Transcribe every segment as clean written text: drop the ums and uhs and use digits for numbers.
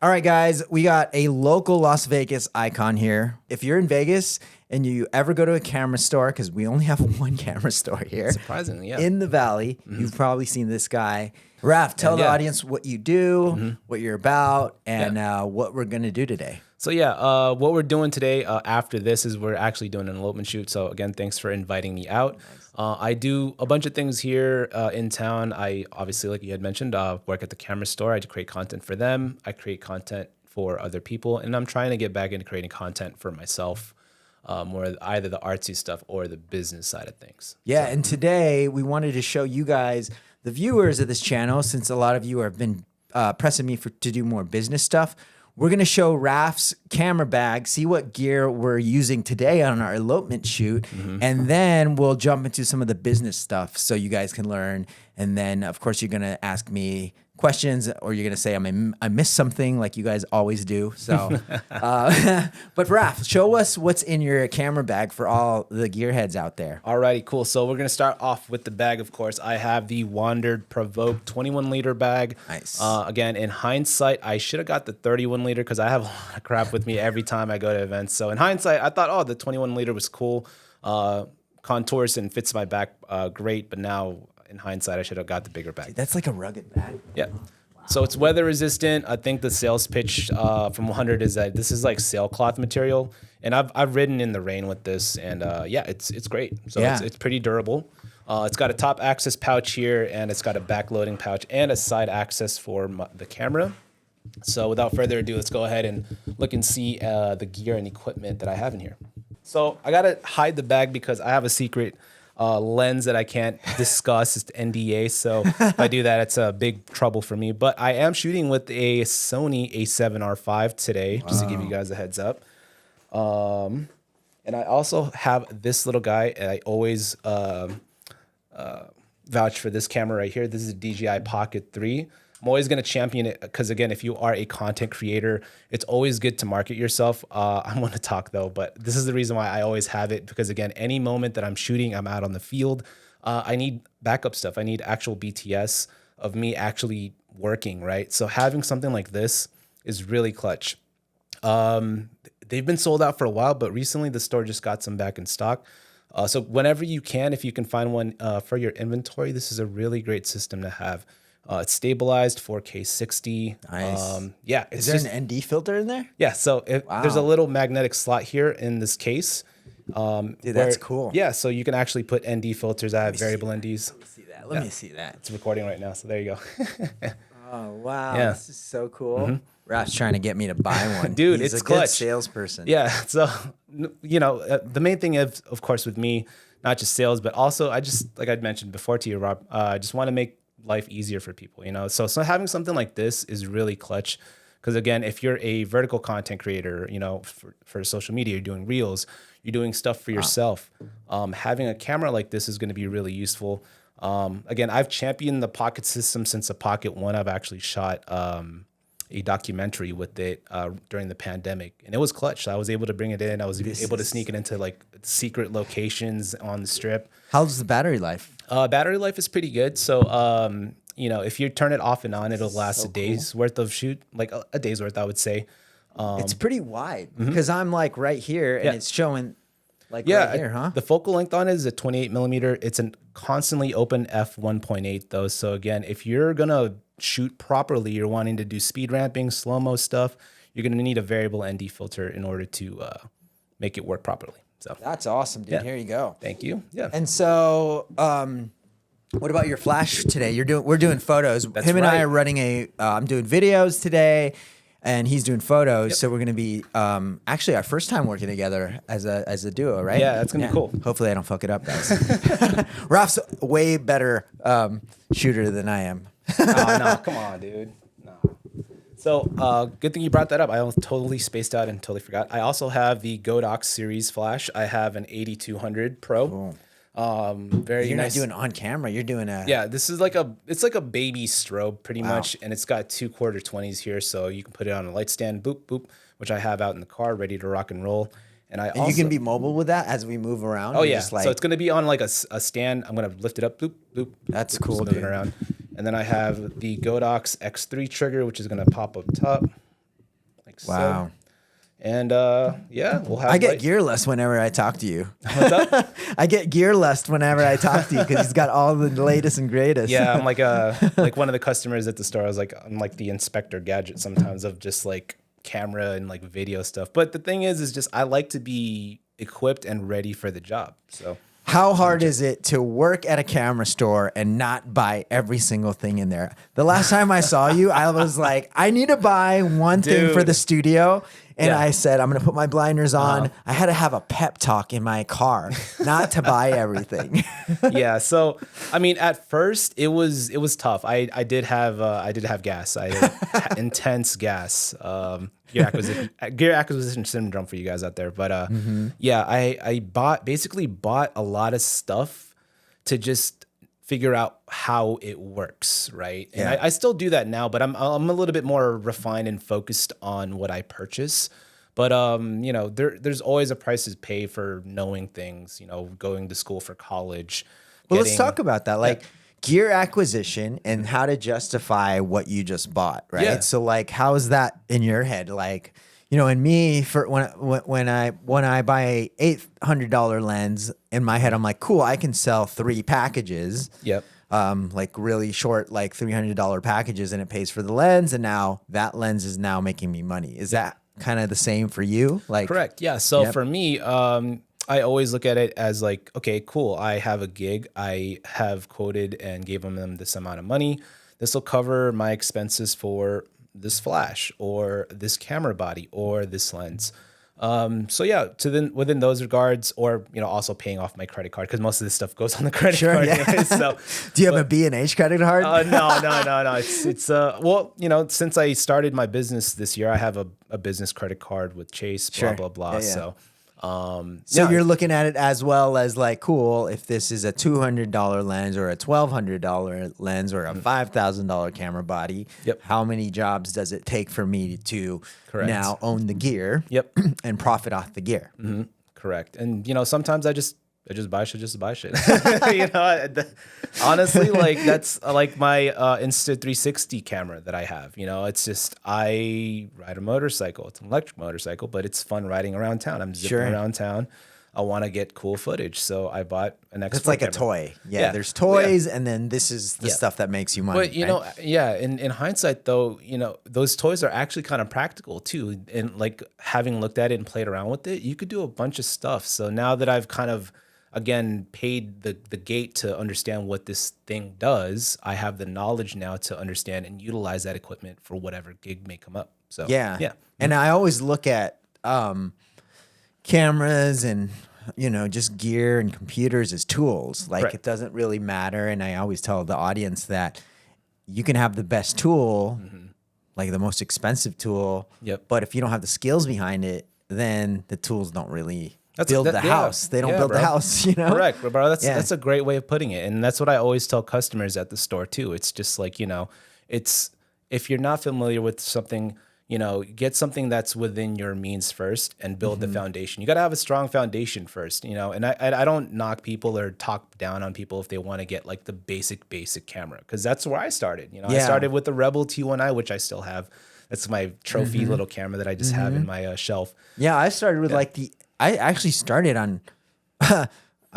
All right, guys, we got a local Las Vegas icon here. If you're in Vegas and you ever go to a camera store, because we only have one camera store here. Surprisingly, yeah. In the Valley, you've probably seen this guy. Raph, tell the audience what you do, what you're about, and what we're going to do today. So yeah, what we're doing today after this is we're actually doing an elopement shoot. So again, thanks for inviting me out. I do a bunch of things here in town. I obviously, like you had mentioned, work at the camera store. I create content for them. I create content for other people. And I'm trying to get back into creating content for myself, more either the artsy stuff or the business side of things. Yeah, and today we wanted to show you guys, the viewers of this channel, since a lot of you have been pressing me to do more business stuff, we're going to show Raph's camera bag, see what gear we're using today on our elopement shoot, and then we'll jump into some of the business stuff so you guys can learn. And then, of course, you're going to ask me questions, or you're going to say I missed something like you guys always do. So, but Raph, show us what's in your camera bag for all the gearheads out there. Alrighty, cool. So we're going to start off with the bag, of course. I have the Wandered Provoke 21-liter bag. Nice. Again, in hindsight, I should have got the 31-liter because I have a lot of crap with me every time I go to events. So in hindsight, I thought, oh, the 21-liter was cool. Contours and fits my back great, but now in hindsight, I should have got the bigger bag. That's like a rugged bag. Yeah. So it's weather resistant. I think the sales pitch from 100 is that this is like sailcloth material, and I've ridden in the rain with this, and yeah, it's great. So it's pretty durable. It's got a top access pouch here, and it's got a back loading pouch and a side access for the camera. So without further ado, let's go ahead and look and see the gear and equipment that I have in here. So I gotta hide the bag because I have a secret lens that I can't discuss. It's NDA, so if I do that, it's a big trouble for me. But I am shooting with a Sony A7R5 today, just to give you guys a heads up. And I also have this little guy, and I always vouch for this camera right here. This is a DJI Pocket 3. I'm always going to champion it because, again, if you are a content creator, it's always good to market yourself. I want to talk, though, but this is the reason why I always have it because, again, any moment that I'm shooting, I'm out on the field. I need backup stuff. I need actual BTS of me actually working, right? So having something like this is really clutch. They've been sold out for a while, but recently the store just got some back in stock. So whenever you can, if you can find one for your inventory, this is a really great system to have. It's stabilized 4K 60. Nice. Yeah. Is there an ND filter in there? Yeah. So there's a little magnetic slot here in this case. Dude, that's cool. Yeah. So you can actually put ND filters. I have variable NDs. Let me see that. Let me see that. It's recording right now. So there you go. Oh, wow. Yeah. This is so cool. Raph's trying to get me to buy one. Dude, He's it's a good clutch. salesperson. Yeah. So, you know, the main thing is, of course, with me, not just sales, but also I just, like I'd mentioned before to you, Rob, I just want to make life easier for people, you know? So having something like this is really clutch. Because again, if you're a vertical content creator, you know, for social media, you're doing reels, you're doing stuff for yourself. Having a camera like this is going to be really useful. Again, I've championed the Pocket system since the Pocket 1. I've actually shot a documentary with it during the pandemic, and it was clutch. I was able to bring it in. I was able to sneak it into like secret locations on the strip. How's the battery life? Battery life is pretty good. So, you know, if you turn it off and on, it'll last a day's worth of shoot, like a day's worth, I would say. It's pretty wide because I'm like right here and it's showing like right here, huh? The focal length on it is a 28 millimeter. It's a constantly open f1.8 though. So again, if you're going to shoot properly, you're wanting to do speed ramping, slow-mo stuff, you're going to need a variable ND filter in order to make it work properly. So that's awesome, dude. Here you go. Thank you. Yeah. And so, what about your flash today? We're doing photos. That's Him and I right. are running I'm doing videos today, and he's doing photos. So we're gonna be actually our first time working together as a duo, right? Yeah, that's gonna be cool. Hopefully, I don't fuck it up, guys. Raph's a way better shooter than I am. Oh, no, come on, dude. No. So, good thing you brought that up. I totally spaced out and totally forgot. I also have the Godox series flash. I have an 8200 Pro. Cool. Very You're nice. not doing on camera. You're doing a This is like it's like a baby strobe pretty much, and it's got 2 quarter 20s here, so you can put it on a light stand, boop boop, which I have out in the car, ready to rock and roll. And also, you can be mobile with that as we move around. Oh yeah, so it's gonna be on like a stand. I'm gonna lift it up, boop boop. That's boop, cool, moving dude. around. And then I have the Godox X3 trigger, which is gonna pop up top. electronics. Wow. So, and yeah, we'll have. I get gear lust whenever I talk to you. What's up? I get gear lust whenever I talk to you because he's got all the latest and greatest. Yeah, I'm like one of the customers at the store. I'm like the Inspector Gadget sometimes of just like camera and like video stuff. But the thing is just I like to be equipped and ready for the job. So how hard is it to work at a camera store and not buy every single thing in there? The last time I saw you, I was like, I need to buy one thing for the studio. And I said, I'm going to put my blinders on. I had to have a pep talk in my car, not to buy everything. Yeah. So, I mean, at first it was tough. I did have gas. I had intense gas, gear acquisition syndrome for you guys out there. But, yeah, I basically bought a lot of stuff to just figure out how it works, right? And I still do that now, but I'm a little bit more refined and focused on what I purchase. But you know, there's always a price to pay for knowing things. You know, going to school for college. Well, let's talk about that, like gear acquisition and how to justify what you just bought, right? Yeah. So, like, how is that in your head? Like, you know, and me for when I buy a $800 lens, in my head I'm like, cool, I can sell 3 packages. Yep. Like really short, like $300 packages, and it pays for the lens, and now that lens is now making me money. Is that kind of the same for you? Like, correct. Yeah. So for me, I always look at it as like, okay, cool. I have a gig. I have quoted and gave them this amount of money. This will cover my expenses for this flash or this camera body or this lens. So yeah, within those regards, or, you know, also paying off my credit card, because most of this stuff goes on the credit card. Yeah. Anyway, so, do you have a B&H credit card? No. It's well, you know, since I started my business this year, I have a business credit card with Chase, blah, blah, blah. Yeah. So you're looking at it as well as like, cool, if this is a $200 lens or a $1,200 lens or a $5,000 camera body, how many jobs does it take for me to now own the gear and profit off the gear? Correct. And, you know, sometimes I just buy shit just to buy shit. You know, honestly, like that's like my Insta360 camera that I have. You know, it's just I ride a motorcycle. It's an electric motorcycle, but it's fun riding around town. I'm zipping around town. I want to get cool footage, so I bought an X4 It's like camera. a toy. Yeah, there's toys, and then this is the stuff that makes you money. But, you know, in hindsight, though, you know, those toys are actually kind of practical, too. And, like, having looked at it and played around with it, you could do a bunch of stuff. So now that I've kind of, again, paid the gate to understand what this thing does, I have the knowledge now to understand and utilize that equipment for whatever gig may come up. So, yeah. And I always look at cameras and, you know, just gear and computers as tools. Like, it doesn't really matter. And I always tell the audience that you can have the best tool, like the most expensive tool, but if you don't have the skills behind it, then the tools don't really build the house. They don't build the house, you know? Correct, bro. That's a great way of putting it. And that's what I always tell customers at the store too. It's just like, you know, it's, if you're not familiar with something, you know, get something that's within your means first and build the foundation. You got to have a strong foundation first, you know, and I don't knock people or talk down on people if they want to get like the basic camera, because that's where I started. You know, I started with the Rebel T1i, which I still have. That's my trophy little camera that I just have in my shelf. Yeah, I started with I actually started on,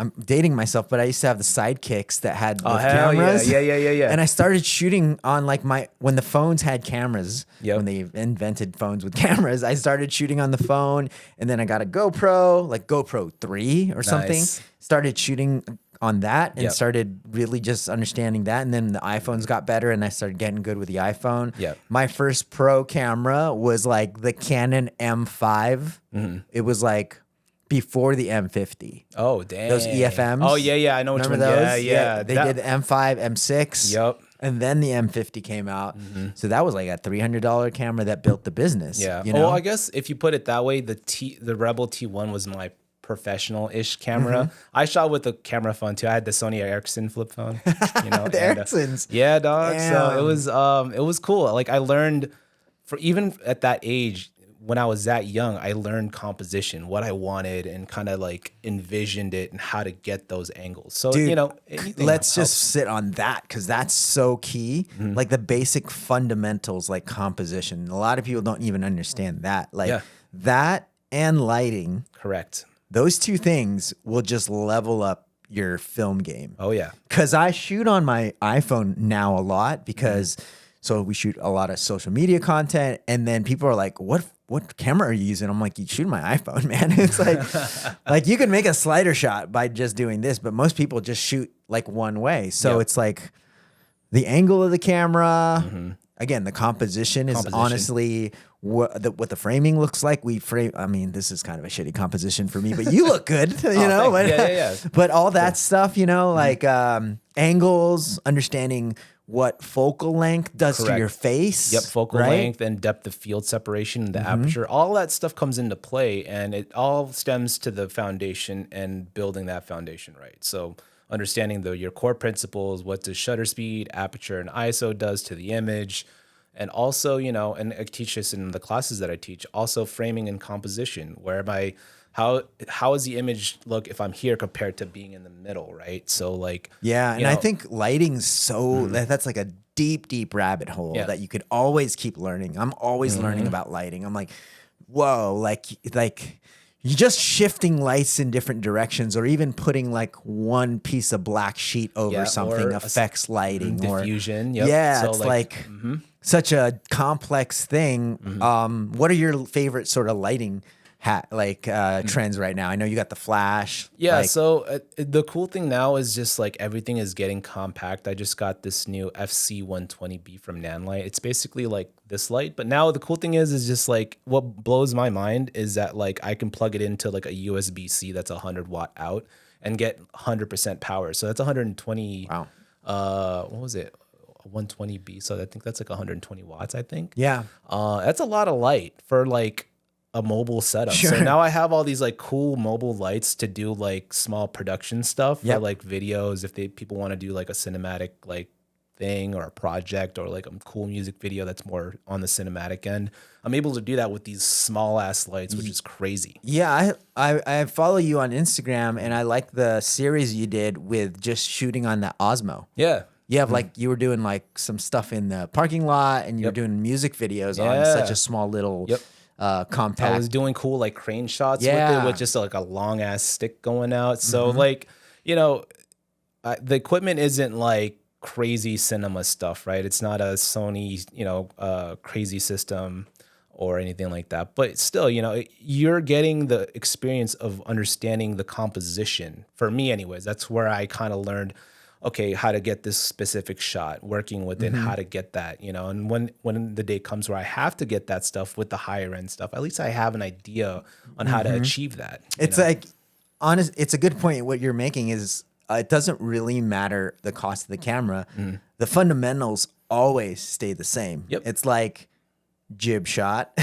I'm dating myself, but I used to have the sidekicks that had both cameras. Yeah. And I started shooting on like when the phones had cameras, when they invented phones with cameras, I started shooting on the phone, and then I got a GoPro, like GoPro 3 or something, started shooting on that and started really just understanding that. And then the iPhones got better and I started getting good with the iPhone. My first pro camera was like the Canon M5. It was like before the M50. Oh, damn. Those EFMs. Oh, yeah. I know which one. Those? Yeah. They did the M5, M6. Yep. And then the M50 came out. So that was like a $300 camera that built the business. Yeah. You know? Well, I guess if you put it that way, the Rebel T1 was my professional-ish camera. I shot with a camera phone too. I had the Sony Ericsson flip phone. You know, the Ericssons. Yeah, dog. Damn. So it was cool. Like I learned, for even at that age, when I was that young, I learned composition, what I wanted, and kind of like envisioned it and how to get those angles. So, Dude, you know, let's just sit on that because that's so key. Like the basic fundamentals, like composition. A lot of people don't even understand that. Like that and lighting. Correct. Those two things will just level up your film game. Oh, yeah. Because I shoot on my iPhone now a lot because so we shoot a lot of social media content, and then people are like, what camera are you using? I'm like, you shoot my iPhone, man. It's like you can make a slider shot by just doing this, but most people just shoot like one way. So it's like the angle of the camera. Again, the composition is honestly what the framing looks like. We frame. I mean, this is kind of a shitty composition for me, but you look good, you know. But, but all that stuff, you know, like angles, understanding what focal length does to your face. Yep, focal length and depth of field separation, the aperture, all that stuff comes into play, and it all stems to the foundation and building that foundation right. So understanding your core principles, what does shutter speed, aperture, and ISO does to the image, and also, you know, and I teach this in the classes that I teach, also framing and composition, whereby how does the image look if I'm here compared to being in the middle, right? So like, and I think lighting's so that's like a deep rabbit hole that you could always keep learning. I'm always learning about lighting. I'm like, whoa, like you're just shifting lights in different directions, or even putting like one piece of black sheet over something affects lighting, diffusion. Or it's like such a complex thing. What are your favorite sort of lighting trends right now? I know you got the flash. So the cool thing now is just like everything is getting compact. I just got this new FC120B from Nanlite. It's basically like this light, but now the cool thing is just like what blows my mind is that like I can plug it into like a USB-C that's 100-watt out and get 100% power. So that's 120. Wow. What was it? 120B. So I think that's like 120 watts, I think. Yeah. That's a lot of light for like a mobile setup. So now I have all these like cool mobile lights to do like small production stuff for like videos. If people want to do like a cinematic like thing or a project or like a cool music video that's more on the cinematic end, I'm able to do that with these small ass lights, which is crazy. Yeah, I follow you on Instagram, and I like the series you did with just shooting on the Osmo. Yeah. You have like you were doing like some stuff in the parking lot, and you're doing music videos on such a small little compact. I was doing cool like crane shots with it, with just like a long ass stick going out. So like, you know, the equipment isn't like crazy cinema stuff, right? It's not a Sony, you know, crazy system or anything like that. But still, you know, you're getting the experience of understanding the composition. For me anyways, that's where I kind of learned, okay, how to get this specific shot, working within how to get that, you know. And when the day comes where I have to get that stuff with the higher end stuff, at least I have an idea on how to achieve that. It's like, honest. It's a good point. What you're making is it doesn't really matter the cost of the camera. The fundamentals always stay the same. It's like jib shot,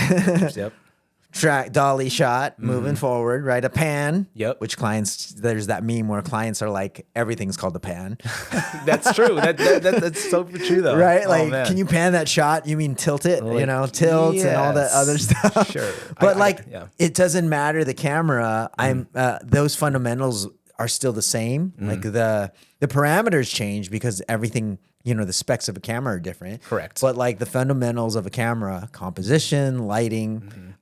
track dolly shot, moving forward, right? A pan. Which clients, there's that meme where clients are like, everything's called a pan. That's true. That's so true though. Right? Like, can you pan that shot? You mean tilt it? Like, you know, tilt and all that other stuff. Sure. But it doesn't matter the camera. Those fundamentals are still the same. Like the parameters change because everything, you know, the specs of a camera are different. Correct. But like the fundamentals of a camera, composition, lighting,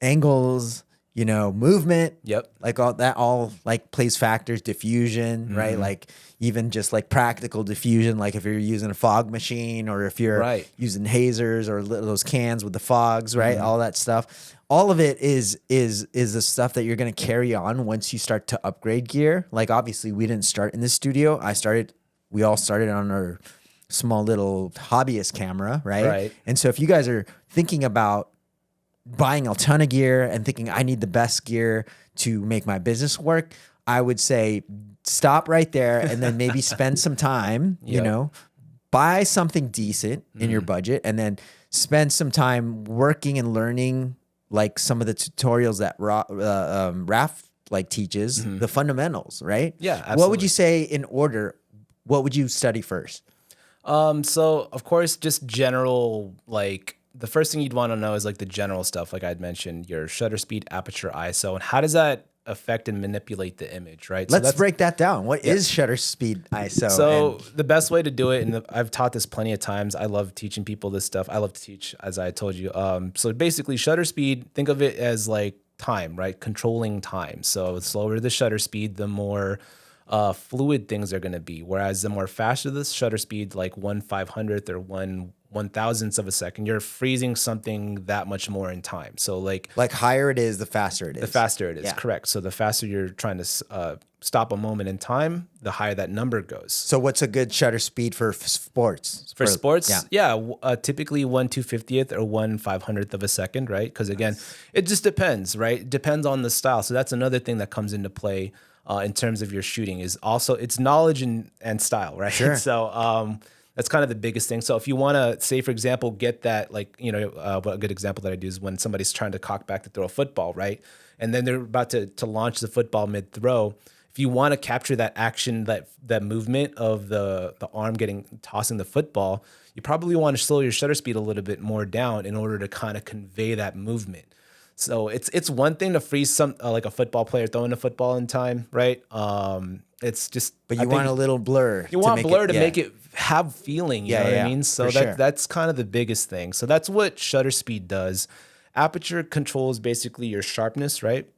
angles, you know, movement. Like all that all like plays factors, diffusion, right? Like even just like practical diffusion, like if you're using a fog machine or if you're using hazers or those cans with the fogs, right? All that stuff. All of it is the stuff that you're going to carry on once you start to upgrade gear. Like obviously we didn't start in the studio. We all started on our small little hobbyist camera, right? And so if you guys are thinking about buying a ton of gear and thinking I need the best gear to make my business work, I would say stop right there and then maybe spend some time, you know, buy something decent in your budget and then spend some time working and learning like some of the tutorials that Raph like teaches, the fundamentals, right? Yeah, absolutely. What would you say in order? What would you study first? So of course, just general like the first thing you'd want to know is like the general stuff, like I'd mentioned, your shutter speed, aperture, ISO, and how does that affect and manipulate the image, right? Let's break that down. What is shutter speed, ISO? So the best way to do it, and I've taught this plenty of times. I love teaching people this stuff. I love to teach, as I told you. So basically, shutter speed, think of it as like time, right? Controlling time. So the slower the shutter speed, the more fluid things are going to be. Whereas the more faster the shutter speed, like 1/500th or 1/1000th of a second, you're freezing something that much more in time. So like higher it is, the faster it is. The faster it is, correct. So the faster you're trying to stop a moment in time, the higher that number goes. So what's a good shutter speed for sports? For sports, typically 1/250th or 1/500th of a second, right? Because again, it just depends, right? It depends on the style. So that's another thing that comes into play in terms of your shooting is also it's knowledge and style, right? Sure. So that's kind of the biggest thing. So if you want to say, for example, get that, like, a good example that I do is when somebody's trying to cock back to throw a football, right? And then they're about to launch the football mid throw. If you want to capture that action, that movement of the arm tossing the football, you probably want to slow your shutter speed a little bit more down in order to kind of convey that movement. So it's one thing to freeze some like a football player throwing a football in time, right? It's just, but you want a little blur. You want blur to make it have feeling. You know what I mean? So that's kind of the biggest thing. So that's what shutter speed does. Aperture controls basically your sharpness, right?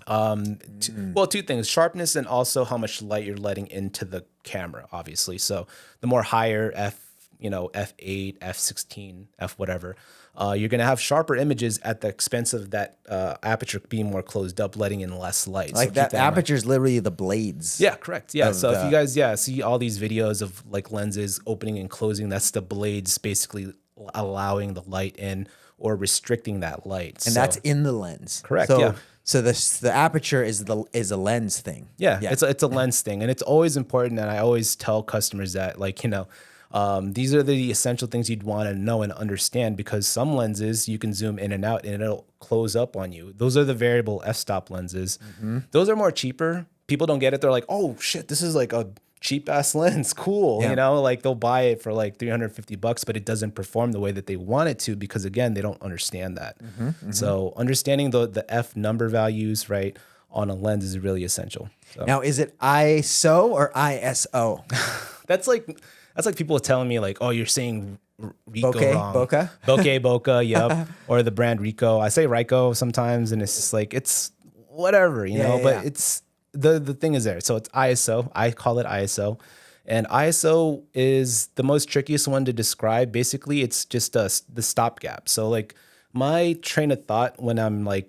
Well, two things: sharpness and also how much light you're letting into the camera. Obviously, so the more higher f8, f16, f whatever. You're going to have sharper images at the expense of that aperture being more closed up, letting in less light. Like so that aperture is literally the blades. Yeah, correct. Yeah. So if you guys, see all these videos of like lenses opening and closing, that's the blades basically allowing the light in or restricting that light. And that's in the lens. Correct. So, So the aperture is a lens thing. Yeah. It's a lens thing, and it's always important. And I always tell customers that, like, these are the essential things you'd want to know and understand, because some lenses you can zoom in and out and it'll close up on you. Those are the variable f-stop lenses. Mm-hmm. Those are more cheaper. People don't get it. They're like, oh shit, this is like a cheap ass lens. Cool. Yeah. Like they'll buy it for like $350, but it doesn't perform the way that they want it to, because again, they don't understand that. Mm-hmm, mm-hmm. So understanding the F number values, right, on a lens is really essential. So. Now, is it ISO or ISO? That's like people telling me like, oh, you're saying Ricoh wrong. Bokeh, yep. Or the brand Ricoh. I say Ricoh sometimes, and it's just like, it's whatever, but it's the thing is there. So it's ISO. I call it ISO. And ISO is the most trickiest one to describe. Basically, it's just the stopgap. So like my train of thought when I'm like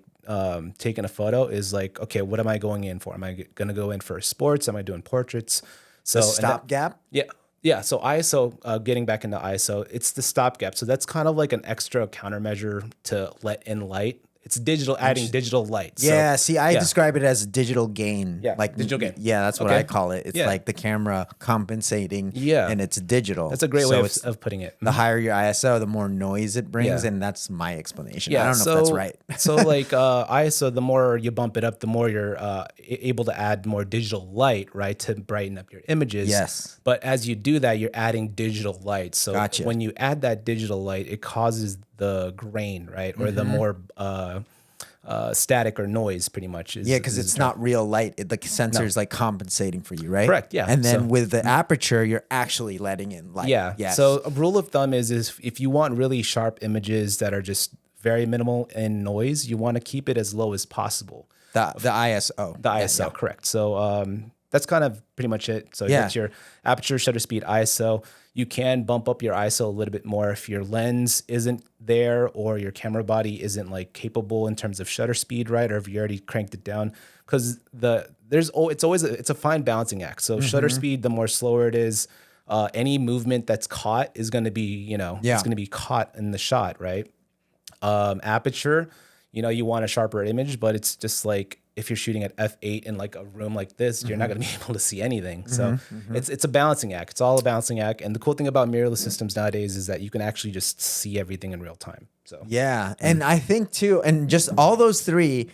taking a photo is like, okay, what am I going in for? Am I going to go in for sports? Am I doing portraits? So stopgap? Yeah. Yeah, so ISO, getting back into ISO, it's the stopgap. So that's kind of like an extra countermeasure to let in light. It's digital, adding digital light. Yeah, I describe it as digital gain. Yeah, like digital gain. Yeah, that's what I call it. It's like the camera compensating, and it's digital. That's a great way of putting it. The higher your ISO, the more noise it brings, and that's my explanation. I don't know if that's right. So like ISO, the more you bump it up, the more you're able to add more digital light, right, to brighten up your images. Yes. But as you do that, you're adding digital light. So when you add that digital light, it causes the grain, right, or the more static or noise, pretty much. Because it's not real light. The sensor is like compensating for you, right? Correct. Yeah. And then with the aperture, you're actually letting in light. Yeah. Yes. So a rule of thumb is if you want really sharp images that are just very minimal in noise, you want to keep it as low as possible. The ISO. The ISO, correct. So that's kind of pretty much it. So that's your aperture, shutter speed, ISO. You can bump up your ISO a little bit more if your lens isn't there or your camera body isn't like capable in terms of shutter speed, right? Or if you already cranked it down, because it's a fine balancing act. So shutter speed, the more slower it is, any movement that's caught is going to be, it's going to be caught in the shot, right? Aperture, you want a sharper image, but it's just like, if you're shooting at f8 in like a room like this, you're not going to be able to see anything. So it's a balancing act. It's all a balancing act. And the cool thing about mirrorless systems nowadays is that you can actually just see everything in real time. So and I think too, and just all those three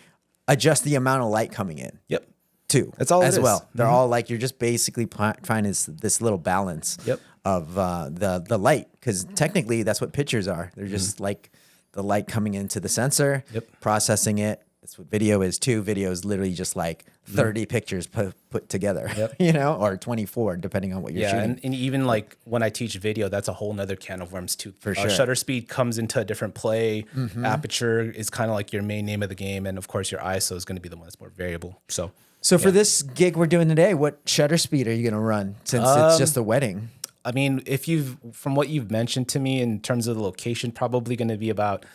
adjust the amount of light coming in. Yep. too. That's all it as is. well. They're all like, you're just basically trying this little balance Yep. of the light, because technically that's what pictures are. They're just like the light coming into the sensor, processing it. That's what video is too. Video is literally just like 30 pictures put together, you know, or 24, depending on what you're shooting. And even like when I teach video, that's a whole nother can of worms too. For sure. Shutter speed comes into a different play. Aperture is kind of like your main name of the game. And of course your ISO is going to be the one that's more variable. So for this gig we're doing today, what shutter speed are you going to run, since it's just a wedding? I mean, from what you've mentioned to me in terms of the location, probably going to be about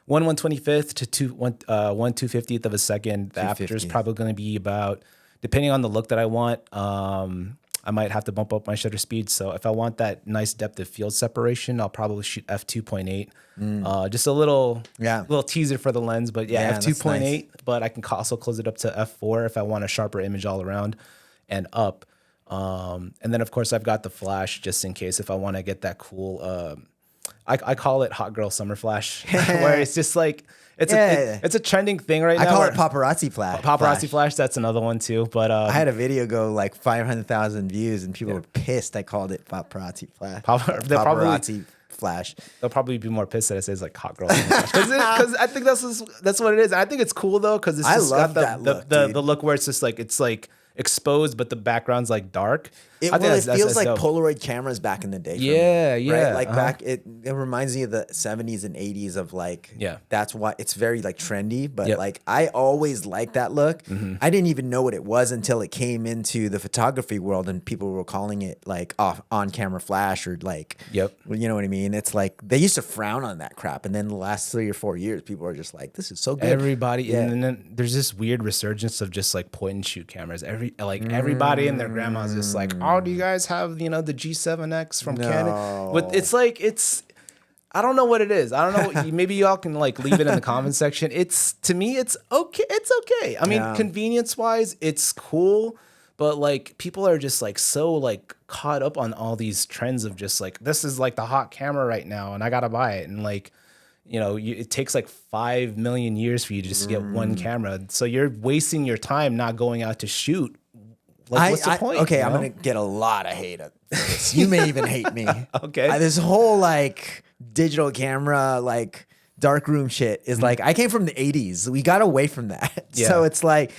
1/125th to 1/250th of a second. The aperture is probably going to be about, depending on the look that I want, I might have to bump up my shutter speed. So if I want that nice depth of field separation, I'll probably shoot f2.8. Just a little teaser for the lens, but f2.8. Nice. But I can also close it up to f4 if I want a sharper image all around and up. And then of course I've got the flash just in case if I want to get that cool. I call it hot girl summer flash, where it's just like it's a trending thing right now. I call it paparazzi flash. Paparazzi flash, that's another one too. But I had a video go like 500,000 views, and people were pissed. I called it paparazzi flash. Paparazzi flash. They'll probably be more pissed that it says like hot girl flash, because I think that's what it is. I think it's cool though, because it's just got the look where it's just like exposed, but the background's like dark. It feels like dope. Polaroid cameras back in the day. Right? Like back, it reminds me of the 70s and 80s of like, that's why it's very like trendy, but like I always liked that look. I didn't even know what it was until it came into the photography world and people were calling it like on camera flash or like, you know what I mean? It's like, they used to frown on that crap. And then the last 3 or 4 years, people are just like, this is so good. Everybody, and then there's this weird resurgence of just like point and shoot cameras. Everybody and their grandma's just like, oh, do you guys have, you know, the G7X from Canon? But it's like, I don't know what it is. I don't know. Maybe y'all can like leave it in the comment section. To me, it's okay. It's okay. I mean, convenience wise, it's cool. But like people are just like so like caught up on all these trends of just like, this is like the hot camera right now and I got to buy it. And like, you know, it takes like 5 million years for you to just get one camera. So you're wasting your time not going out to shoot. Like, what's the point? Okay, I'm going to get a lot of hate at this. You may even hate me. Okay. This whole like digital camera, like darkroom shit is like, I came from the 80s. We got away from that. So it's like,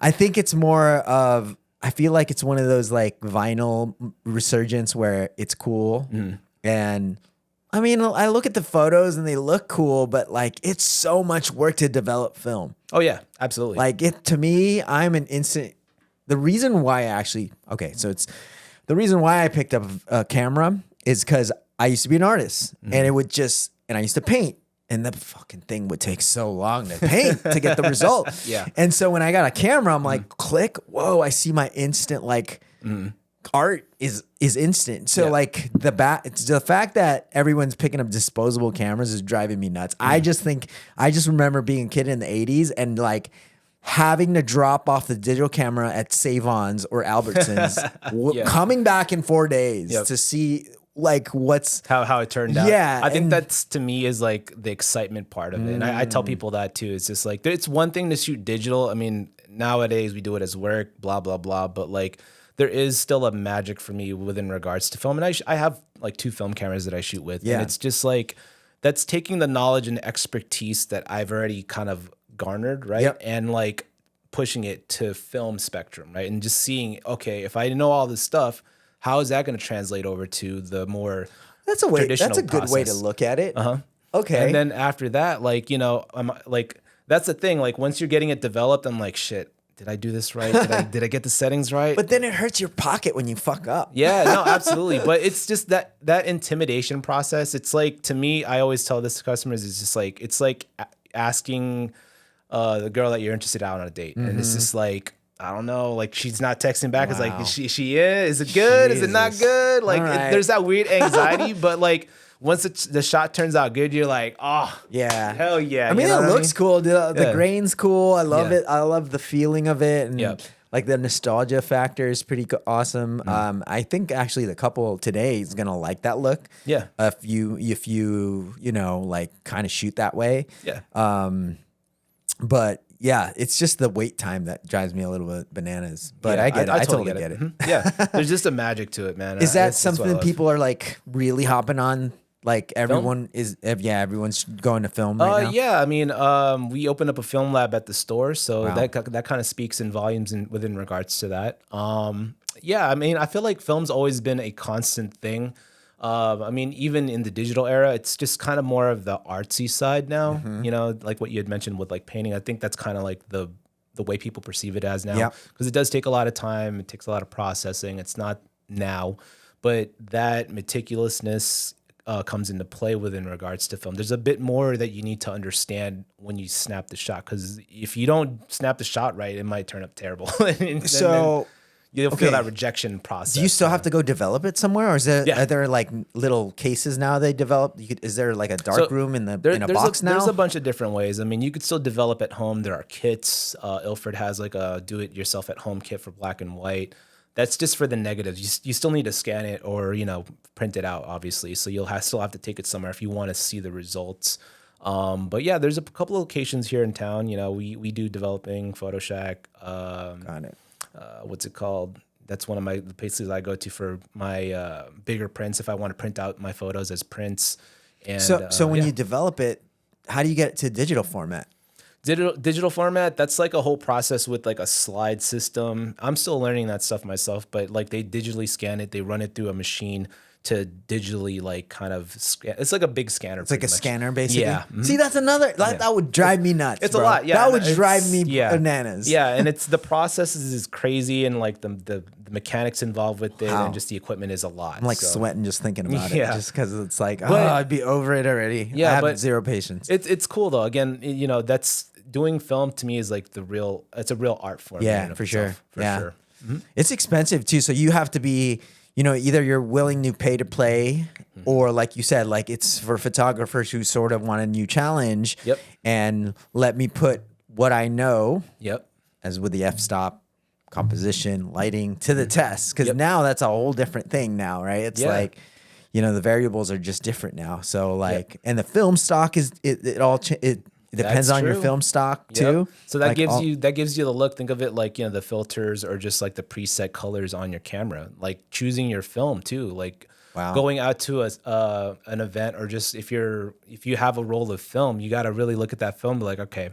I think it's more of, I feel like it's one of those like vinyl resurgence where it's cool. And I mean, I look at the photos and they look cool, but like it's so much work to develop film. Oh yeah, absolutely. Like to me, I'm an instant. The reason why the reason why I picked up a camera is because I used to be an artist and I used to paint, and the fucking thing would take so long to paint to get the result. And so when I got a camera, I'm like, click, whoa, I see my instant like art is instant. So like it's the fact that everyone's picking up disposable cameras is driving me nuts. I just remember being a kid in the 80s and like having to drop off the digital camera at Save-Ons or Albertsons, coming back in 4 days to see like what's how it turned out. I think that's to me is like the excitement part of it. And I tell people that too. It's just like, it's one thing to shoot digital. I mean, nowadays we do it as work, blah, blah, blah. But like, there is still a magic for me within regards to film. And I have like 2 film cameras that I shoot with. And it's just like, that's taking the knowledge and expertise that I've already kind of garnered, right? And like pushing it to film spectrum, right? And just seeing, okay, if I know all this stuff, how is that going to translate over to the more traditional That's a good way to look at it. Okay. And then after that, like, you know, I'm like, that's the thing. Like once you're getting it developed, I'm like, shit, did I do this right? Did I get the settings right? But then it hurts your pocket when you fuck up. Yeah, no, absolutely. But it's just that intimidation process. It's like, to me, I always tell this to customers, it's like asking the girl that you're interested out on a date. And it's just like, I don't know, like she's not texting back. It's like, she is it good? Jesus. Is it not good? Like there's that weird anxiety, but like once the shot turns out good, you're like, oh yeah, hell yeah. I mean, it looks cool. The grain's cool. I love it. I love the feeling of it. And like the nostalgia factor is pretty awesome. I think actually the couple today is going to like that look. Yeah. If you know, like kind of shoot that way. Yeah. But Yeah, it's just the wait time that drives me a little bit bananas. But I get it. I totally get it. Yeah, there's just a magic to it, man. Is that something people are like really hopping on? Like everyone everyone's going to film right now. Yeah, I mean, we opened up a film lab at the store, so that kind of speaks in volumes within regards to that. Yeah, I mean, I feel like film's always been a constant thing. I mean, even in the digital era, it's just kind of more of the artsy side now. You know, like what you had mentioned with like painting. I think that's kind of like the way people perceive it as now, because it does take a lot of time. It takes a lot of processing. It's not now, but that meticulousness comes into play within regards to film. There's a bit more that you need to understand when you snap the shot, because if you don't snap the shot right, it might turn up terrible. So you'll feel that rejection process. Do you still have to go develop it somewhere, or is there are there like little cases now they develop? Is there like a dark room in a box now? There's a bunch of different ways. I mean, you could still develop at home. There are kits. Ilford has like a do-it-yourself at home kit for black and white. That's just for the negatives. You still need to scan it or, you know, print it out, obviously. So you'll still have to take it somewhere if you want to see the results. But yeah, there's a couple of locations here in town. You know, we do developing, Photo Shack. Got it. What's it called? That's one of the places I go to for my bigger prints if I want to print out my photos as prints. And so when you develop it, how do you get it to digital format? Digital format, that's like a whole process with like a slide system. I'm still learning that stuff myself, but like they digitally scan it, they run it through a machine to digitally like kind of it's like a big scanner. It's like a scanner basically. Yeah. See, that's another that would drive me nuts. It's a lot. Yeah. That would drive me bananas. Yeah, and it's the process is crazy, and like the mechanics involved with it and just the equipment is a lot. I'm like sweating just thinking about it, just because it's like, I'd be over it already. Yeah, I have zero patience. It's cool though. Again, you know, that's doing film to me is like it's a real art form. Yeah, for sure. It's expensive too, so you have to be, you know, either you're willing to pay to play, or like you said, like it's for photographers who sort of want a new challenge. And let me put what I know. As with the f-stop, composition, lighting to the test, because now that's a whole different thing now, right? It's like, you know, the variables are just different now. So like, and the film stock is it depends on your film stock too. So that gives you the look. Think of it like, you know, the filters or just like the preset colors on your camera, like choosing your film too, like going out to an event, or just if you have a roll of film, you got to really look at that film, be like, okay,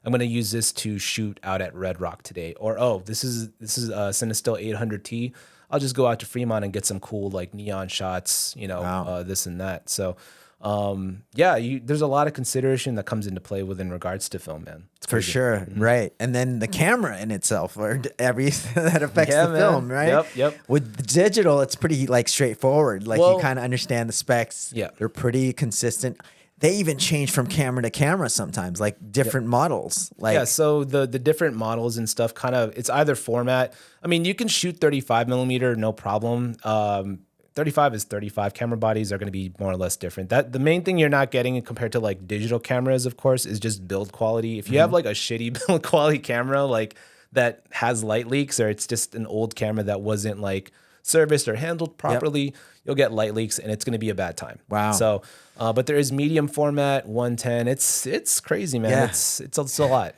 I'm going to use this to shoot out at Red Rock today. Or, this is Cinestill 800T. I'll just go out to Fremont and get some cool like neon shots, you know, this and that. So, there's a lot of consideration that comes into play within regards to film, man. For sure. Right. And then the camera in itself, or everything that affects the film, right? Yep. With digital, it's pretty like straightforward. Like you kind of understand the specs. They're pretty consistent. They even change from camera to camera sometimes, like different models. Like so the different models and stuff kind of, it's either format. I mean, you can shoot 35 millimeter, no problem. 35 is 35. Camera bodies are going to be more or less different. That the main thing you're not getting compared to like digital cameras, of course, is just build quality. If you have like a shitty build quality camera, like that has light leaks, or it's just an old camera that wasn't like serviced or handled properly, you'll get light leaks, and it's going to be a bad time. Wow. So, but there is medium format 110. It's crazy, man. It's a lot.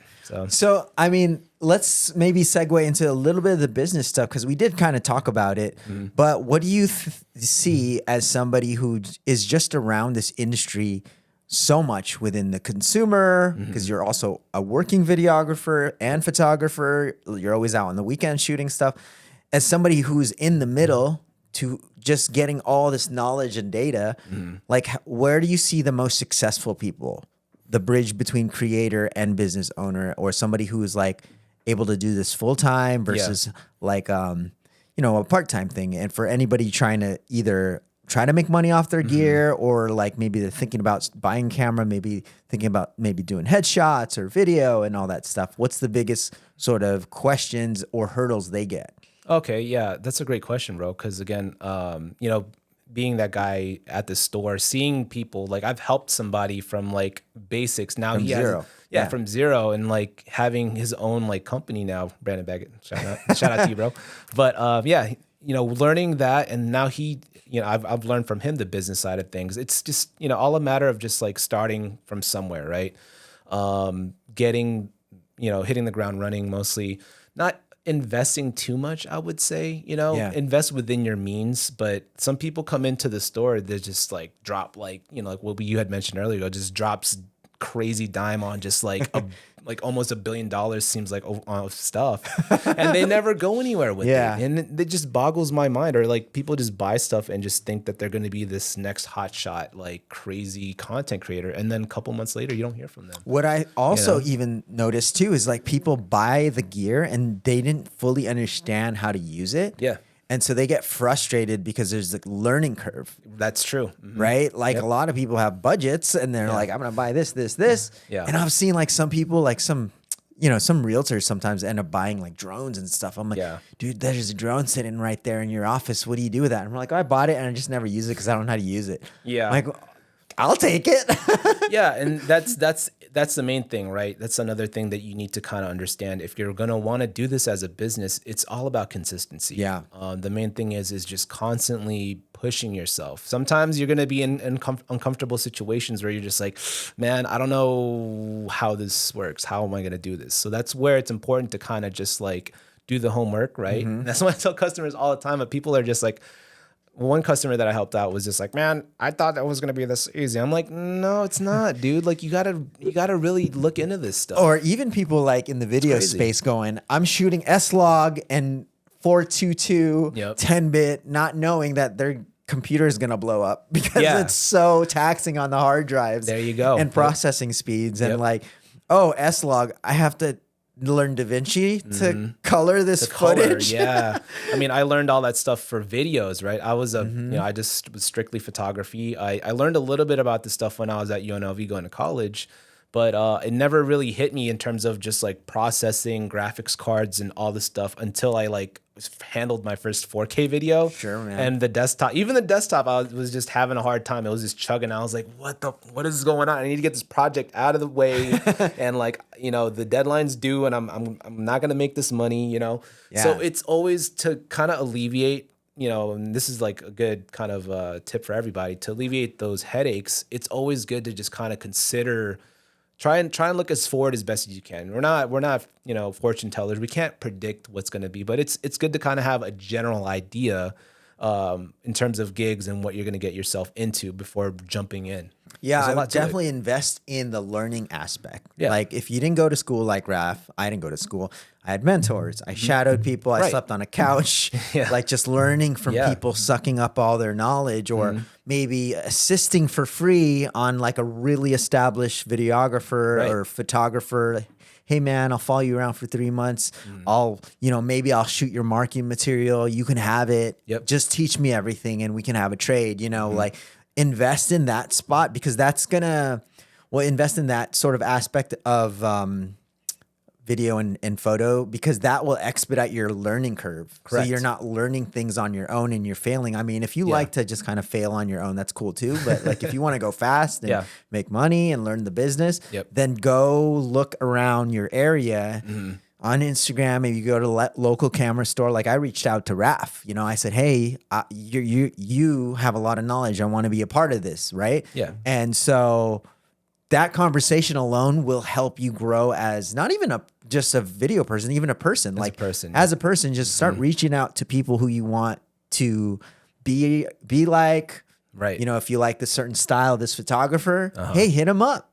So I mean, let's maybe segue into a little bit of the business stuff, because we did kind of talk about it. But what do you see as somebody who is just around this industry so much within the consumer, because you're also a working videographer and photographer. You're always out on the weekend shooting stuff. As somebody who's in the middle to just getting all this knowledge and data, like where do you see the most successful people? The bridge between creator and business owner, or somebody who is like able to do this full time versus like, you know, a part-time thing. And for anybody trying to either try to make money off their gear, or like maybe they're thinking about buying camera, maybe thinking about maybe doing headshots or video and all that stuff. What's the biggest sort of questions or hurdles they get? Okay. Yeah. That's a great question, bro. Cause again, you know, being that guy at the store, seeing people, like I've helped somebody from like basics. Now from zero. From zero, and like having his own like company now. Brandon Baggett, shout out to you, bro. But you know, learning that, and now he, you know, I've learned from him the business side of things. It's just, you know, all a matter of just like starting from somewhere, right? Getting, hitting the ground running, mostly not investing too much, I would say, invest within your means. But some people come into the store, they just like drop like what you had mentioned earlier, just drops crazy dime on just like like almost $1 billion seems like of stuff, and they never go anywhere with it, and it just boggles my mind. Or like people just buy stuff and just think that they're going to be this next hotshot like crazy content creator, and then a couple months later you don't hear from them. What I also even noticed too is like people buy the gear and they didn't fully understand how to use it. Yeah. And so they get frustrated because there's a learning curve. That's true. Right? Like a lot of people have budgets and they're like, I'm going to buy this. Yeah. And I've seen like some people, like some realtors sometimes end up buying like drones and stuff. I'm like, dude, there's a drone sitting right there in your office. What do you do with that? And we're like, I bought it and I just never use it because I don't know how to use it. Yeah. I'm like, I'll take it. Yeah. And that's the main thing, right? That's another thing that you need to kind of understand. If you're going to want to do this as a business, it's all about consistency. Yeah. The main thing is just constantly pushing yourself. Sometimes you're going to be in uncomfortable situations where you're just like, man, I don't know how this works. How am I going to do this? So that's where it's important to kind of just like do the homework, right? Mm-hmm. That's what I tell customers all the time. But people are just like, one customer that I helped out was just like, man, I thought that was going to be this easy. I'm like, no, it's not, dude. Like you gotta really look into this stuff. Or even people like in the video space going, I'm shooting S-Log and 422 10-bit, not knowing that their computer is going to blow up because it's so taxing on the hard drives. There you go. And processing speeds and like, oh, S-Log, I have to learn DaVinci to color this footage. Yeah. I mean, I learned all that stuff for videos, right? I was I just was strictly photography. I learned a little bit about this stuff when I was at UNLV going to college, but it never really hit me in terms of just like processing graphics cards and all this stuff until I like handled my first 4K video. Sure, man. And the desktop, I was just having a hard time. It was just chugging. I was like, what is going on? I need to get this project out of the way. And like, the deadline's due and I'm not going to make this money, Yeah. So it's always to kind of alleviate, and this is like a good kind of tip for everybody to alleviate those headaches. It's always good to just kind of consider Try and look as forward as best as you can. We're not fortune tellers. We can't predict what's going to be, but it's good to kind of have a general idea in terms of gigs and what you're going to get yourself into before jumping in. Yeah, I would definitely invest in the learning aspect. Yeah. Like if you didn't go to school like Raph, I didn't go to school. I had mentors. I shadowed people. I slept on a couch, like just learning from people, sucking up all their knowledge, or maybe assisting for free on like a really established videographer or photographer. Hey man, I'll follow you around for 3 months. Maybe I'll shoot your marketing material. You can have it. Just teach me everything and we can have a trade, like invest in that spot because that's invest in that sort of aspect of video and photo because that will expedite your learning curve. Correct. So you're not learning things on your own and you're failing. I mean, if you like to just kind of fail on your own, that's cool too. But like if you want to go fast and make money and learn the business, then go look around your area. On Instagram, maybe you go to local camera store. Like I reached out to Raph, I said, hey, you have a lot of knowledge. I want to be a part of this. Right. Yeah. And so that conversation alone will help you grow as not even just a video person, even a person. As a person, just start reaching out to people who you want to be like. Right. If you like this certain style, this photographer, hey, hit them up.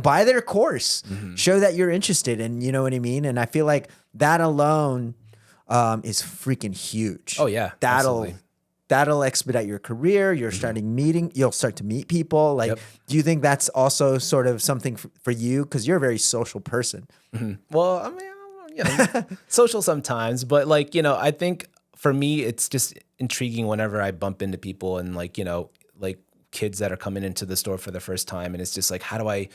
Buy their course, show that you're interested, and you know what I mean. And I feel like that alone is freaking huge. Oh yeah, that'll expedite your career. You'll start to meet people. Like, do you think that's also sort of something for you? Because you're a very social person. Well, I mean, social sometimes, but like I think for me, it's just intriguing whenever I bump into people and like kids that are coming into the store for the first time, and it's just like, how do I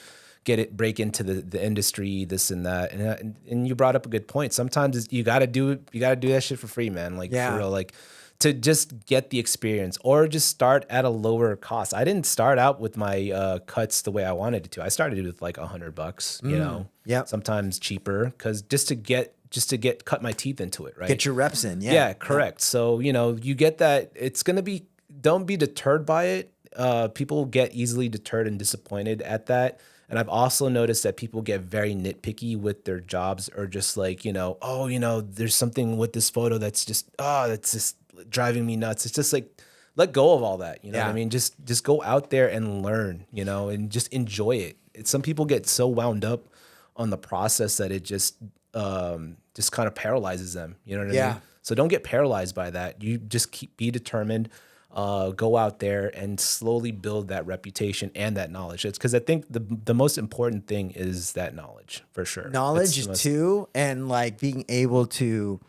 break into the industry, this and that, and you brought up a good point. Sometimes you gotta do that shit for free, man. Like for real, like to just get the experience, or just start at a lower cost. I didn't start out with my cuts the way I wanted it to. I started with like $100, sometimes cheaper, because just to get cut my teeth into it, right? Get your reps in, yeah, correct. So you get that. It's gonna be. Don't be deterred by it. People get easily deterred and disappointed at that. And I've also noticed that people get very nitpicky with their jobs, or just like, there's something with this photo that's just driving me nuts. It's just like, let go of all that. You know what I mean? Just go out there and learn, and just enjoy it. Some people get so wound up on the process that it just kind of paralyzes them. You know what I mean? So don't get paralyzed by that. You just be determined. Go out there and slowly build that reputation and that knowledge. It's because I think the most important thing is that knowledge, for sure. Knowledge too, and like being able to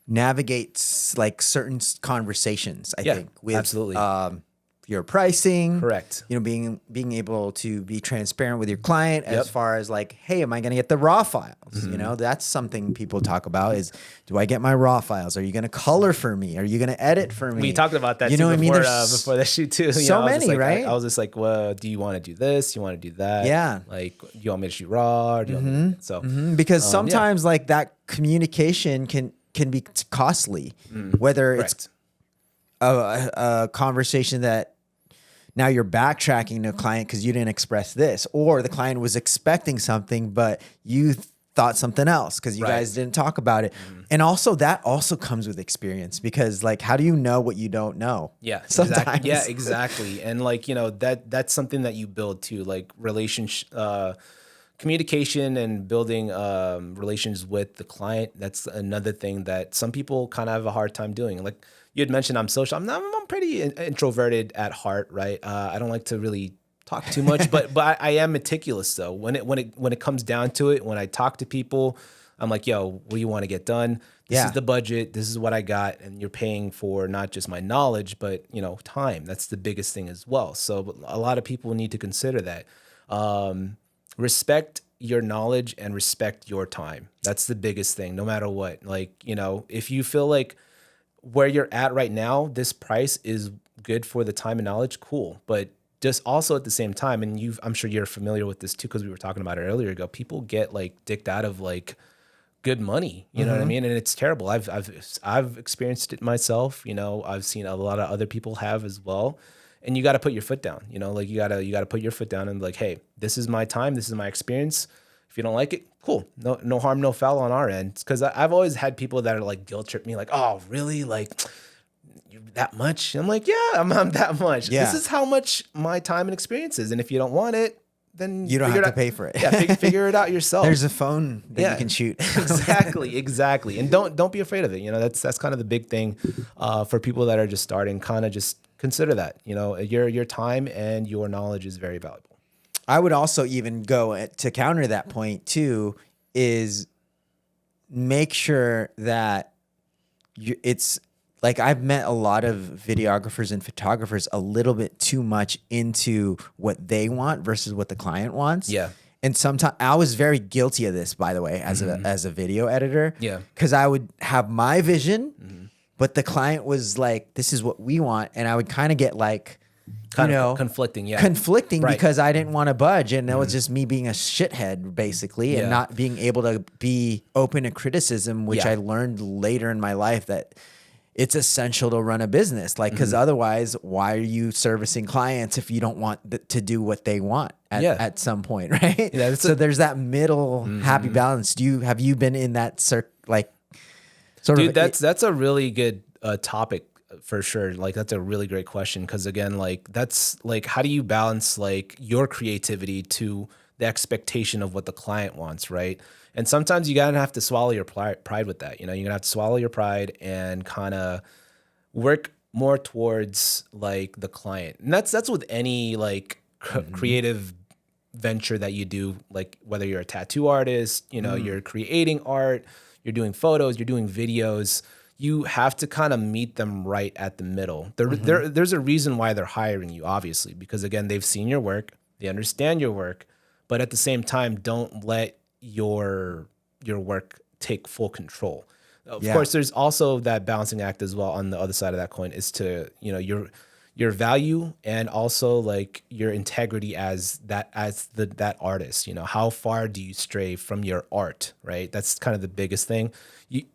navigate like certain conversations. I think with absolutely. Your pricing, correct. Being able to be transparent with your client as far as like, hey, am I going to get the raw files? That's something people talk about is, do I get my raw files? Are you going to color for me? Are you going to edit for me? We talked about that too before the shoot too. So many, right? I was just like, well, do you want to do this? You want to do that? Yeah. Like, do you want me to shoot raw? Or do you want me because sometimes like that communication can be costly, whether it's a conversation that now you're backtracking to a client because you didn't express this, or the client was expecting something, but you thought something else because you guys didn't talk about it. And also that also comes with experience, because like, how do you know what you don't know? Yeah, sometimes. Exactly. Yeah, exactly. And like, that's something that you build too, like communication and building relations with the client. That's another thing that some people kind of have a hard time doing. Like you had mentioned, I'm social. I'm pretty introverted at heart, right? I don't like to really talk too much, but I am meticulous though. When it comes down to it, when I talk to people, I'm like, yo, what do you want to get done? This is the budget. This is what I got. And you're paying for not just my knowledge, but time. That's the biggest thing as well. So a lot of people need to consider that. Respect your knowledge and respect your time. That's the biggest thing, no matter what. Like, if you feel like where you're at right now, this price is good for the time and knowledge, cool. But just also at the same time, and I'm sure you're familiar with this too, because we were talking about it earlier ago, people get like dicked out of like good money, you know what I mean? And it's terrible. I've experienced it myself, I've seen a lot of other people have as well. And you got to put your foot down, like you got to put your foot down and be like, hey, this is my time. This is my experience. If you don't like it, cool. No harm, no foul on our end. Cause I've always had people that are like guilt trip me like, oh really? Like you that much? I'm like, yeah, I'm that much. Yeah. This is how much my time and experience is. And if you don't want it, then you don't have to pay for it. Yeah, figure it out yourself. There's a phone that you can shoot. Exactly. And don't be afraid of it. That's kind of the big thing for people that are just starting. Kind of just consider that. Your time and your knowledge is very valuable. I would also even go to counter that point too, is make sure that it's like, I've met a lot of videographers and photographers a little bit too much into what they want versus what the client wants. Yeah. And sometimes I was very guilty of this, by the way, as a video editor. Yeah. Because I would have my vision, but the client was like, this is what we want. And I would kind of get like, conflicting, because I didn't want to budge, and that was just me being a shithead basically, and not being able to be open to criticism, which I learned later in my life that it's essential to run a business, like, because otherwise, why are you servicing clients if you don't want to do what they want at some point, right? Yeah, so there's that middle happy balance. Have you been in that Dude, that's a really good topic. For sure. Like, that's a really great question. Cause again, like, that's like, how do you balance like your creativity to the expectation of what the client wants? Right. And sometimes you gotta have to swallow your pride with that. You're gonna have to swallow your pride and kind of work more towards like the client. And that's with any like creative venture that you do, like whether you're a tattoo artist, you're creating art, you're doing photos, you're doing videos. You have to kind of meet them right at the middle. There's a reason why they're hiring you, obviously, because again, they've seen your work, they understand your work, but at the same time, don't let your work take full control. Of course, there's also that balancing act as well on the other side of that coin, is to, your value and also like your integrity as that artist. How far do you stray from your art, right? That's kind of the biggest thing.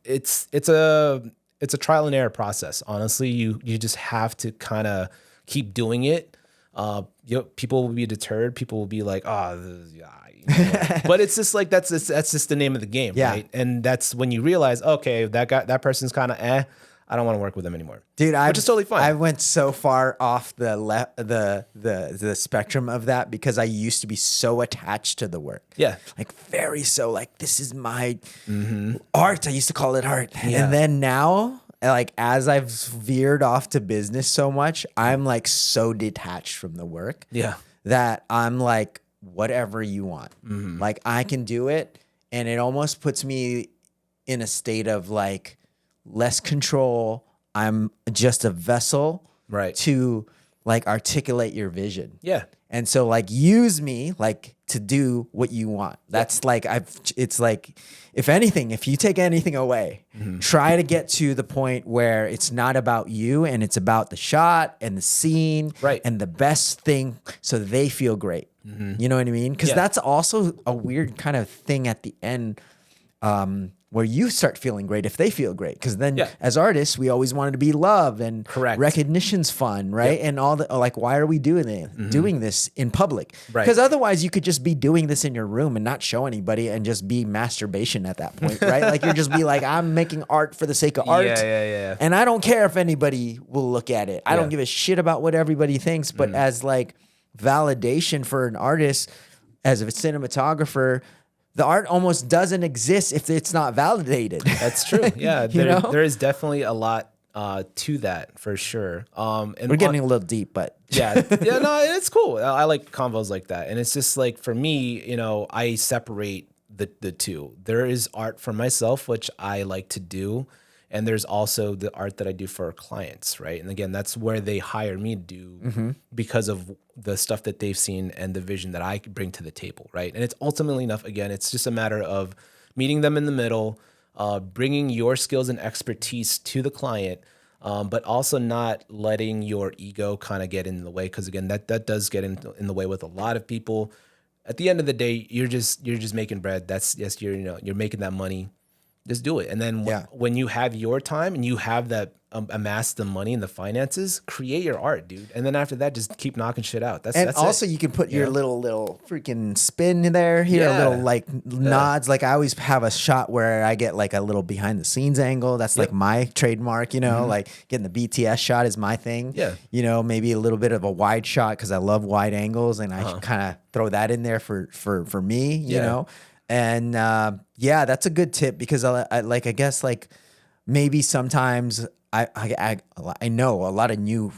It's a trial and error process. Honestly, you just have to kind of keep doing it People will be deterred. People will be like, oh, but it's just like, that's just the name of the game. Right. And that's when you realize, okay, that person's kind of, I don't want to work with them anymore. Dude, which is totally fine. I went so far off the spectrum of that because I used to be so attached to the work. Yeah. Like very so like, this is my art. I used to call it art. Yeah. And then now, like as I've veered off to business so much, I'm like so detached from the work. Yeah. That I'm like, whatever you want. Like I can do it. And it almost puts me in a state of like, less control. I'm just a vessel to like articulate your vision. Yeah. And so like use me like to do what you want. That's like it's like if anything, if you take anything away, try to get to the point where it's not about you and it's about the shot and the scene and the best thing so they feel great. You know what I mean? Because that's also a weird kind of thing at the end. Where you start feeling great if they feel great. Because then as artists, we always wanted to be loved and recognition's fun, right? And all the, like, why are we doing this in public? Because otherwise you could just be doing this in your room and not show anybody and just be masturbation at that point, right? Like you're just be like, I'm making art for the sake of art. And I don't care if anybody will look at it. I don't give a shit about what everybody thinks, but as like validation for an artist, as a cinematographer, the art almost doesn't exist if it's not validated. That's true. Yeah, there is definitely a lot to that for sure. And we're getting a little deep, but no, it's cool. I like convos like that, and it's just like for me, I separate the two. There is art for myself, which I like to do, and there's also the art that I do for our clients, right? And again, that's where they hire me to do because of the stuff that they've seen and the vision that I bring to the table, right? And it's ultimately enough. Again, it's just a matter of meeting them in the middle, bringing your skills and expertise to the client, but also not letting your ego kind of get in the way. Because again, that does get in the way with a lot of people. At the end of the day, you're just making bread. You're making that money. Just do it. And then when you have your time and you have that amass the money and the finances, create your art, dude. And then after that, just keep knocking shit out. That's also it. You can put your little freaking spin in there here, a little like nods. Like I always have a shot where I get like a little behind the scenes angle. That's like my trademark, like getting the BTS shot is my thing. Yeah. Maybe a little bit of a wide shot because I love wide angles and I kind of throw that in there for me, you know? And that's a good tip because I guess like maybe sometimes I know a lot of new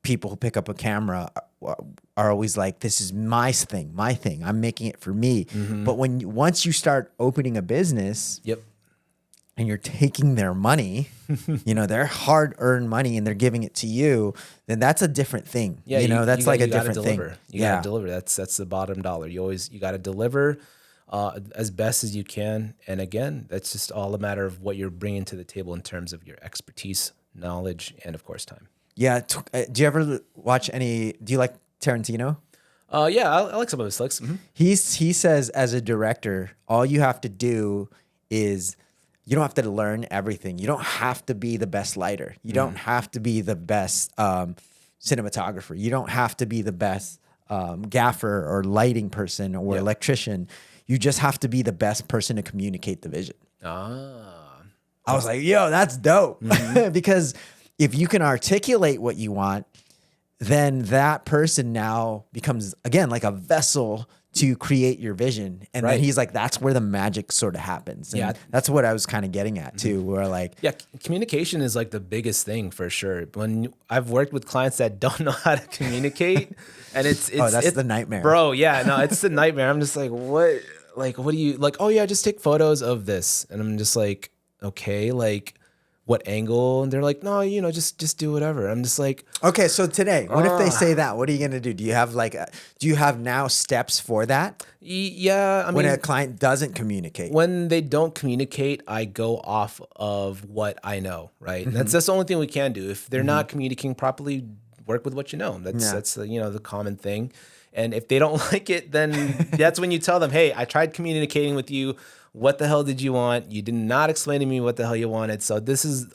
people who pick up a camera are always like, this is my thing. I'm making it for me. But once you start opening a business, and you're taking their money, their hard-earned money, and they're giving it to you, then that's a different thing. Yeah, that's like a different thing. You gotta deliver. That's the bottom dollar. You gotta deliver as best as you can. And again, that's just all a matter of what you're bringing to the table in terms of your expertise, knowledge, and of course, time. Yeah. Do you ever watch do you like Tarantino? Yeah, I like some of his flicks. He says as a director, all you have to do is you don't have to learn everything. You don't have to be the best lighter. You don't have to be the best cinematographer. You don't have to be the best gaffer or lighting person or electrician. You just have to be the best person to communicate the vision. I was like, yo, that's dope. Because if you can articulate what you want, then that person now becomes, again, like a vessel to create your vision. And then he's like, that's where the magic sort of happens. And that's what I was kind of getting at too, where like... Yeah, communication is like the biggest thing for sure. When I've worked with clients that don't know how to communicate and it's the nightmare. Bro, yeah, no, it's the nightmare. I'm just like, what do you, like, oh yeah, just take photos of this. And I'm just like, okay, like what angle? And they're like, no, just do whatever. I'm just like, okay, so today, what if they say that? What are you going to do? Do you have now steps for that? Yeah. I mean, when a client doesn't communicate, when they don't communicate, I go off of what I know, right? That's the only thing we can do. If they're not communicating properly, work with what you know. That's the common thing. And if they don't like it, then that's when you tell them, hey, I tried communicating with you. What the hell did you want? You did not explain to me what the hell you wanted. So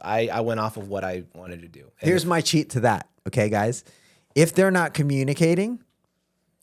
I went off of what I wanted to do. Here's my cheat to that. Okay, guys. If they're not communicating,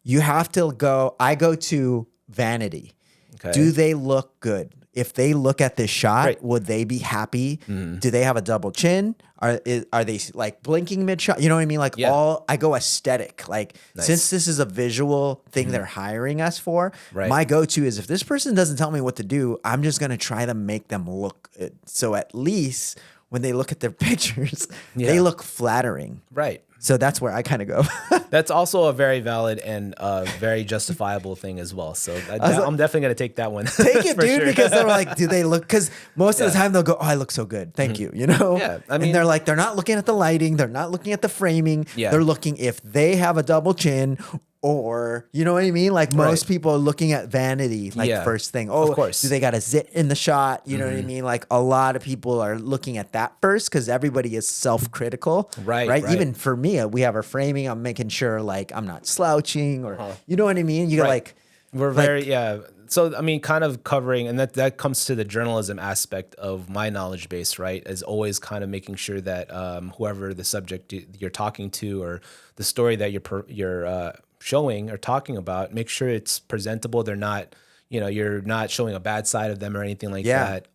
you have to go. I go to vanity. Okay. Do they look good? If they look at this shot, Right. would they be happy? Do they have a double chin? Are they like blinking mid shot? You know what I mean? Like I go aesthetic. Like since this is a visual thing they're hiring us for, my go-to is if this person doesn't tell me what to do, I'm just gonna try to make them look good. So at least when they look at their pictures, they look flattering. Right. So that's where I kind of go. That's also a very valid and very justifiable thing as well. So I'm definitely going to take that one. Take it, dude, because they're like, do they look? Because most of the time they'll go, oh, I look so good. Thank you. You know? Yeah. I mean, and they're like, they're not looking at the lighting. They're not looking at the framing. Yeah. They're looking if they have a double chin or, you know what I mean? Like most people are looking at vanity, like first thing. Oh, of course. Do they got a zit in the shot? You know what I mean? Like a lot of people are looking at that first because everybody is self-critical. Right. Even for me, we have our framing. I'm making sure like I'm not slouching or, you know what I mean? You got like, we're very, So, I mean, kind of covering, and that comes to the journalism aspect of my knowledge base, right? Is always kind of making sure that whoever the subject you're talking to or the story that you're showing or talking about, make sure it's presentable. They're not, you're not showing a bad side of them or anything like that.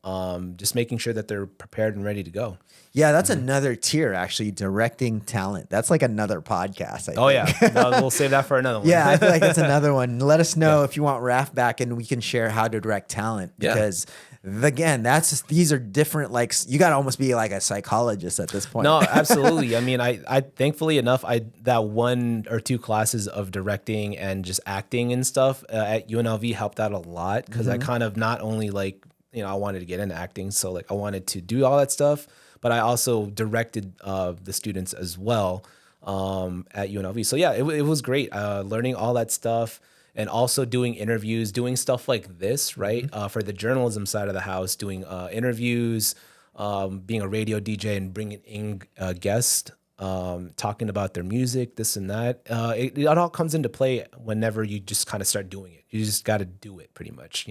Just making sure that they're prepared and ready to go. Yeah, that's another tier, actually, directing talent. That's like another podcast, I think. No, we'll save that for another one. Yeah, I feel like that's another one. Let us know if you want Raph back and we can share how to direct talent. Because, again, these are different, like, you got to almost be like a psychologist at this point. No, absolutely. I mean, I thankfully enough, that 1 or 2 classes of directing and just acting and stuff at UNLV helped out a lot because I kind of not only like, I wanted to get into acting. So, like, I wanted to do all that stuff. But I also directed the students as well at UNLV. So yeah, it was great learning all that stuff and also doing interviews, doing stuff like this, right? For the journalism side of the house, doing interviews, being a radio DJ and bringing in guests, talking about their music, this and that. It all comes into play whenever you just kind of start doing it. You just got to do it pretty much,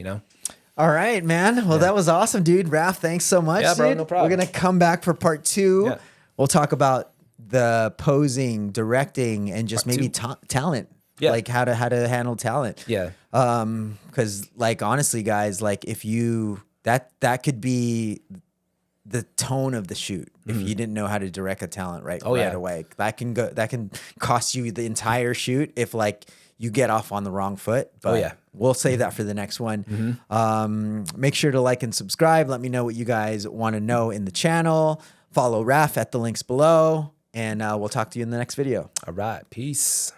All right, man. Well, that was awesome, dude. Raph, thanks so much. Yeah, bro, dude. no problem. We're going to come back for part 2. Yeah. We'll talk about the posing, directing, and just maybe talent. Yeah. Like how to handle talent. Yeah. Because like, honestly, guys, like if that could be the tone of the shoot if you didn't know how to direct a talent right away. That can cost you the entire shoot if like you get off on the wrong foot. But we'll save that for the next one. Make sure to like and subscribe. Let me know what you guys want to know in the channel. Follow Raph at the links below, and we'll talk to you in the next video. All right. Peace.